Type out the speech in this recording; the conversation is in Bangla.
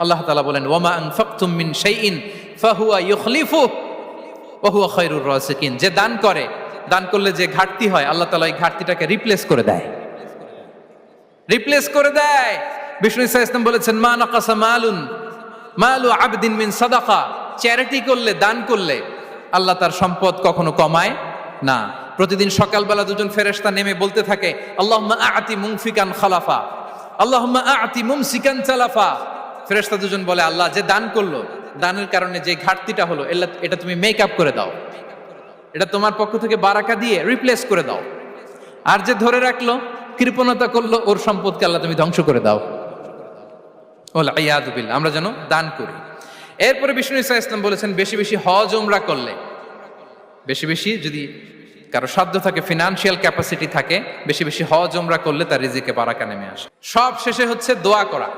আল্লাহ তাআলা বলেন ওয়ামা আনফাকতুম মিন শাইইন ফাহুয়া ইউখলিফুহু ওয়া হুয়া খায়রুর রাসিকিন। যে দান করে, দান করলে যে ঘাটতি হয় আল্লাহ তাআলা এই ঘাটতিটাকে রিপ্লেস করে দেয়, রিপ্লেস করে দেয়। বিষ্ণু ইসা ইসলাম বলেছেন মা নাকাসা মালু আবদিন মিন সাদাকা। চ্যারিটি করলে, দান করলে আল্লাহ তার সম্পদ কখনো কমায় না। প্রতিদিন সকালবেলা দুজন ফেরেশতা নেমে বলতে থাকে আল্লাহুম্মা আ'তি মুনফিকান খালাফা, আল্লাহুম্মা আ'তি মুমসিকান চালাফা। ফেরেশতা দুজন বলে আল্লাহ, যে দান করলো, দানের কারণে যে ঘাটতিটা হলো এটা তুমি মেক আপ করে দাও, এটা তোমার পক্ষ থেকে বারাকা দিয়ে রিপ্লেস করে দাও। আর যে ধরে রাখলো, কৃপণতা করলো, ওর সম্পদকে আল্লাহ তুমি ধ্বংস করে দাও। ওয়াল ইয়াদু বিল্লাহ। আমরা যেন দান করি। এরপরে বিষ্ণু ইসা ইসলাম বলেছেন বেশি বেশি হজ উমরা করলে, বেশি বেশি যদি কারো সাধ্য থাকে, ফিনান্সিয়াল ক্যাপাসিটি থাকে, বেশি বেশি হজ উমরা করলে তার রিজিকে বারাকা নেমে আসে। সব শেষে হচ্ছে দোয়া করা।